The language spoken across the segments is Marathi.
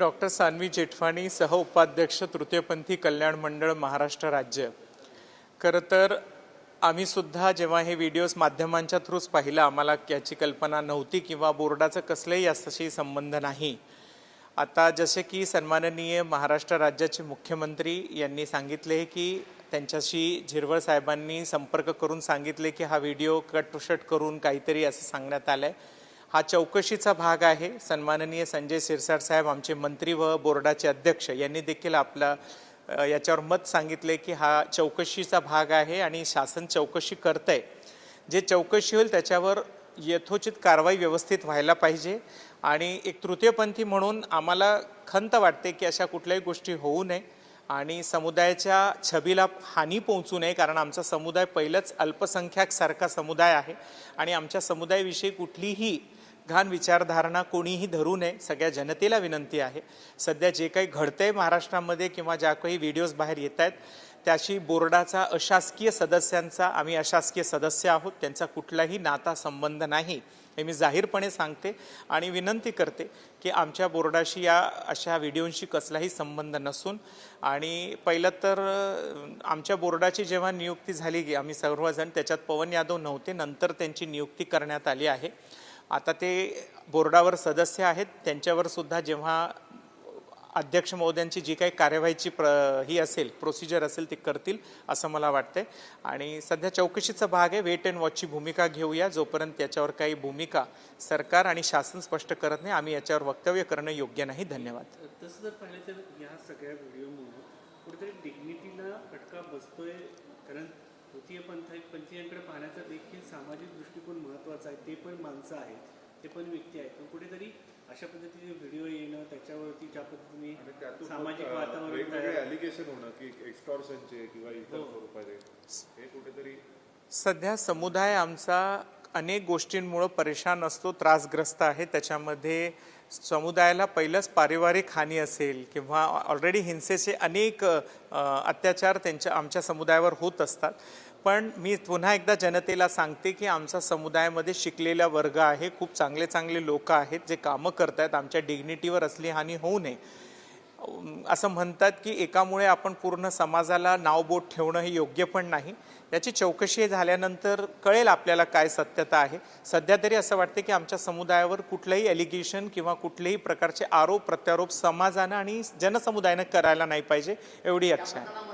डॉक्टर सान्वी जेठवाणी, सह उपाध्यक्ष तृतीयपंथी कल्याण मंडळ महाराष्ट्र राज्य। खरं तर आम्ही सुद्धा जेव्हा हे व्हिडिओज माध्यमांच्या थ्रूच पाहिलं, आम्हाला याची कल्पना नव्हती किंवा बोर्डाचं कसलंही याच्याशी संबंध नाही। आता जसे की सन्माननीय महाराष्ट्र राज्याचे मुख्यमंत्री यांनी सांगितले की त्यांच्याशी झिरवळ साहेबांनी संपर्क करून सांगितले की हा व्हिडिओ कटपुसट करून काहीतरी असं सांगण्यात आलंय। हा चौकशीचा भाग आहे। सन्माननीय संजय शिरसाट साहेब आमचे मंत्री व बोर्डाचे अध्यक्ष यांनी देखील आपला याच्यावर मत सांगितले की हा चौकशीचा भाग आहे आणि शासन चौकशी करतंय। जे चौकशी होईल त्याच्यावर यथोचित कारवाई व्यवस्थित व्हायला पाहिजे आणि एक तृतीयपंथी म्हणून आम्हाला खंत वाटते की अशा कुठल्याही गोष्टी होऊ नये आणि समुदायाच्या छबीला हानी पोहोचू नये, कारण आमचा समुदाय पहिलंच अल्पसंख्याक सारखा समुदाय आहे आणि आमच्या समुदायाविषयी कुठलीही घाण विचारधारणा कोणीही धरू नये। सगळ्या जनतेला विनंती आहे, सध्या जे काही घडतंय महाराष्ट्रामध्ये किंवा ज्या काही व्हिडिओज बाहेर येत आहेत त्याशी बोर्डाचा अशासकीय सदस्यांचा, आम्ही अशासकीय सदस्य आहोत, त्यांचा कुठलाही नाता संबंध नाही हे मी जाहीरपणे सांगते आणि विनंती करते की आमच्या बोर्डाशी या अशा व्हिडिओंशी कसलाही संबंध नसून, आणि पहिलं तर आमच्या बोर्डाची जेव्हा नियुक्ती झाली की आम्ही सर्वजण, त्याच्यात पवन यादव नव्हते, नंतर त्यांची नियुक्ती करण्यात आली आहे। आता ते बोर्डावर सदस्य आहेत, त्यांच्यावर सुद्धा जेव्हा अध्यक्ष महोदयांची जी काही कार्यवाहीची ही असेल, प्रोसिजर असेल ती करतील असं मला वाटतंय। आणि सध्या चौकशीचा भाग आहे, वेट अँड वॉचची भूमिका घेऊया। जोपर्यंत त्याच्यावर काही भूमिका सरकार आणि शासन स्पष्ट करत नाही, आम्ही याच्यावर वक्तव्य करणं योग्य नाही। धन्यवाद। तसं जर पाहिलं तर या सगळ्या व्हिडिओमुळे कुठेतरी डिग्निटीला फटका बसतोय, कारण तृतीयपंथीयांकडे पाहण्याचा देखील सामाजिक दृष्टिकोन महत्त्वाचा आहे। ते पण माणसं आहेत, ते पण व्यक्ती आहेत, पण कुठेतरी अशा पद्धतीने व्हिडिओ येणं, त्याच्यावरती ज्या पद्धतीने सामाजिक वातावरण ॲलिगेशन होणं की एक्स्टॉर्शनचे किंवा इतर स्वरूपाचे, हे कुठेतरी सध्या समुदाय आमचा अनेक गोष्टींमुळे परेशान असतो, त्रासग्रस्त आहे। त्याच्यामध्ये समुदायाला पहिलंच पारिवारिक हानी असेल किंवा ऑलरेडी हिंसेचे अनेक अत्याचार आमच्या समुदायावर होत असतात। पण मी पुन्हा एकदा जनतेला सांगते की आमचा समुदायामध्ये शिकलेला वर्ग आहे, खूप चांगले चांगले लोक आहेत जे कामं करत आहेत। आमच्या डिग्निटीवर असली हानी होऊ नये। असं म्हणतात की एकामुळे आपण पूर्ण समाजाला नावबोट ठेवणं हे योग्य पण नाही। याची चौकशी झाल्यानंतर कळेल आपल्याला काय सत्यता आहे। सध्या तरी असं वाटते की आमच्या समुदायावर कुठलंही ॲलिगेशन किंवा कुठल्याही प्रकारचे आरोप प्रत्यारोप समाजानं आणि जनसमुदायानं करायला नाही पाहिजे, एवढी इच्छा आहे।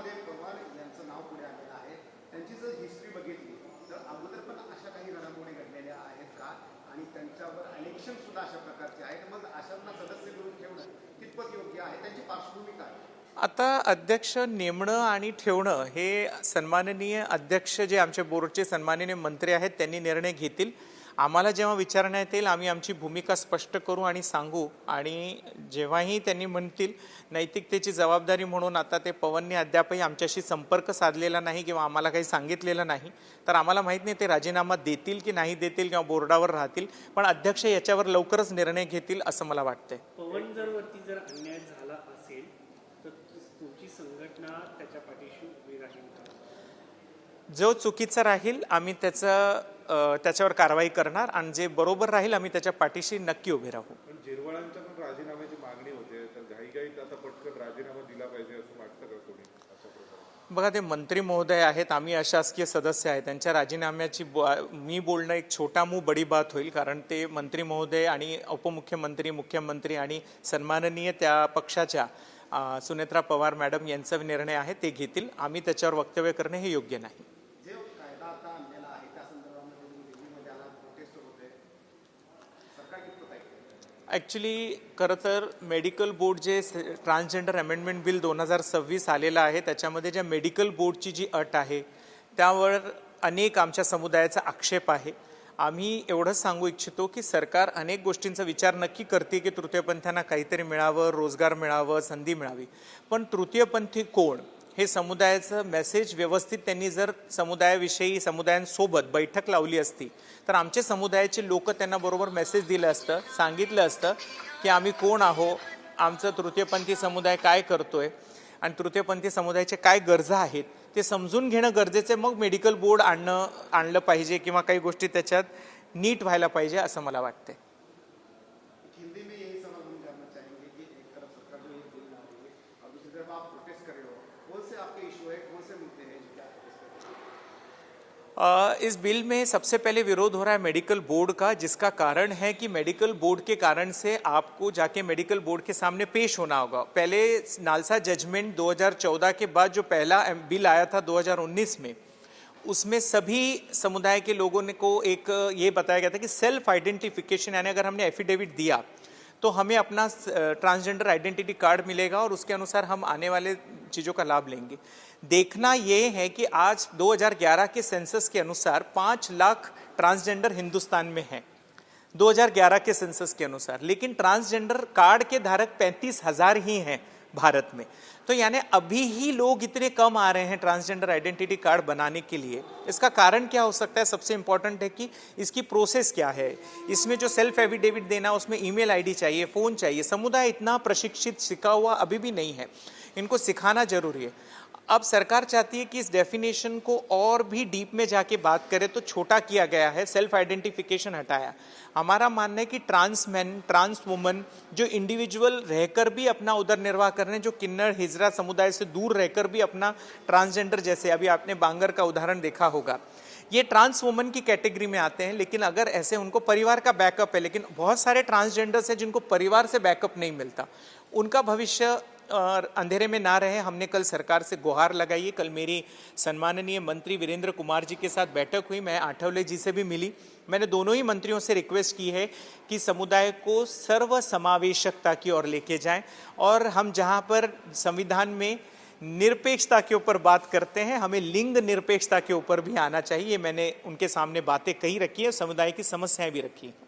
आता अध्यक्ष नेमणं आणि ठेवणं हे सन्माननीय अध्यक्ष जे आमचे बोर्डचे सन्माननीय मंत्री आहेत त्यांनी निर्णय घेतील। आम्हाला जेव्हा विचारण्यात येईल आम्ही आमची भूमिका स्पष्ट करू आणि सांगू, आणि जेव्हाही त्यांनी म्हणतील नैतिकतेची जबाबदारी म्हणून, आता ते पवनने अद्यापही आमच्याशी संपर्क साधलेला नाही किंवा आम्हाला काही सांगितलेलं नाही, तर आम्हाला माहीत नाही ते राजीनामा देतील की नाही देतील किंवा बोर्डावर राहतील, पण अध्यक्ष याच्यावर लवकरच निर्णय घेतील असं मला वाटतंय। पवन जर अन्याय झाला असेल तर तुमची संघटना त्याच्या पाठीशी उभी राहील का? जो चुकीचा राहील आम्ही त्याच्यावर कारवाई करणार आणि जे बरोबर राहील आम्ही त्याच्या पाठीशी नक्की उभे राहू। पण झिरवळांच्या पण राजीनाम्याची मागणी होते, तर घाईघाईत आता पटकन राजीनामा दिला पाहिजे असं वाटतं का कोणी अशा प्रकारे? बघा, ते मंत्री महोदय आहेत, आम्ही अशासकीय सदस्य आहेत, त्यांच्या राजीनाम्याची मी बोलणं एक छोटा मुंह बडी बात होईल, कारण ते मंत्री महोदय आणि उपमुख्यमंत्री, मुख्यमंत्री आणि सन्माननीय त्या पक्षाच्या सुनेत्रा पवार मॅडम यांचा निर्णय आहे, ते घेतील। आम्ही त्याच्यावर वक्तव्य करणे हे योग्य नाही। ॲक्च्युली खरं तर मेडिकल बोर्ड जे ट्रान्सजेंडर अमेंडमेंट बिल 2026 आलेलं आहे, त्याच्यामध्ये ज्या मेडिकल बोर्डची जी अट आहे त्यावर अनेक आमच्या समुदायाचा आक्षेप आहे। आम्ही एवढंच सांगू इच्छितो की सरकार अनेक गोष्टींचा विचार नक्की करते की तृतीयपंथीयांना काहीतरी मिळावं, रोजगार मिळावं, संधी मिळावी, पण तृतीयपंथी कोण हे समुदायाचं मेसेज व्यवस्थित त्यांनी जर समुदायाविषयी समुदायांसोबत बैठक लावली असती तर आमचे समुदायाचे लोक त्यांना बरोबर मेसेज दिलं असतं, सांगितलं असतं की आम्ही कोण आहो, आमचं तृतीयपंथी समुदाय काय करतोय आणि तृतीयपंथी समुदायाचे काय गरजा आहेत ते समजून घेणं गरजेचं आहे। मग मेडिकल बोर्ड आणलं पाहिजे किंवा काही गोष्टी त्याच्यात नीट व्हायला पाहिजे असं मला वाटतंय। इशू है, कौन से मुद्दे हैं जो क्या इस बिल में सबसे पहले विरोध हो रहा है मेडिकल बोर्ड का, जिसका कारण है कि मेडिकल बोर्ड के कारण से आपको जाके मेडिकल बोर्ड के सामने पेश होना होगा। पहले नालसा जजमेंट 2014 के बाद जो पहला बिल आया था 2019 में, उसमें सभी समुदाय के लोगों ने को एक ये बताया गया था कि सेल्फ आइडेंटिफिकेशन, यानी अगर हमने एफिडेविट दिया तो हमें अपना ट्रांसजेंडर आइडेंटिटी कार्ड मिलेगा और उसके अनुसार हम आने वाले चीज़ों का लाभ लेंगे। देखना ये है कि आज 2011 के सेंसस के अनुसार 5 लाख ट्रांसजेंडर हिंदुस्तान में हैं, 2011 के सेंसस के अनुसार, लेकिन ट्रांसजेंडर कार्ड के धारक 35,000 ही हैं भारत में। तो यानी अभी ही लोग इतने कम आ रहे हैं ट्रांसजेंडर आइडेंटिटी कार्ड बनाने के लिए। इसका कारण क्या हो सकता है? सबसे इंपॉर्टेंट है कि इसकी प्रोसेस क्या है। इसमें जो सेल्फ एफिडेविट देना, उसमें ईमेल आईडी चाहिए, फ़ोन चाहिए। समुदाय इतना प्रशिक्षित सिखा हुआ अभी भी नहीं है, इनको सिखाना जरूरी है। अब सरकार चाहती है कि इस डेफिनेशन को और भी डीप में जाके बात करें, तो छोटा किया गया है, सेल्फ आइडेंटिफिकेशन हटाया। हमारा मानना है कि ट्रांस मैन, ट्रांस वुमन जो इंडिविजुअल रहकर भी अपना उदर निर्वाह कर रहे हैं, जो किन्नर हिजरा समुदाय से दूर रहकर भी अपना ट्रांसजेंडर, जैसे अभी आपने बांगर का उदाहरण देखा होगा, ये ट्रांस वुमन की कैटेगरी में आते हैं। लेकिन अगर ऐसे उनको परिवार का बैकअप है, लेकिन बहुत सारे ट्रांसजेंडर्स हैं जिनको परिवार से बैकअप नहीं मिलता, उनका भविष्य अंधेरे में ना रहे। हमने कल सरकार से गुहार लगाई है। कल मेरी सम्माननीय मंत्री वीरेंद्र कुमार जी के साथ बैठक हुई, मैं आठवले जी से भी मिली। मैंने दोनों ही मंत्रियों से रिक्वेस्ट की है कि समुदाय को सर्व समावेशकता की ओर लेके जाएं, और हम जहां पर संविधान में निरपेक्षता के ऊपर बात करते हैं, हमें लिंग निरपेक्षता के ऊपर भी आना चाहिए। मैंने उनके सामने बातें कही रखी है, समुदाय की समस्याएं भी रखी है।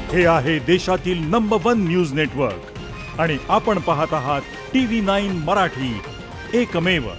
हे आहे देशातील नंबर 1 न्यूज नेटवर्क आणि आपण पाहत आहात TV9 मराठी, एकमेव।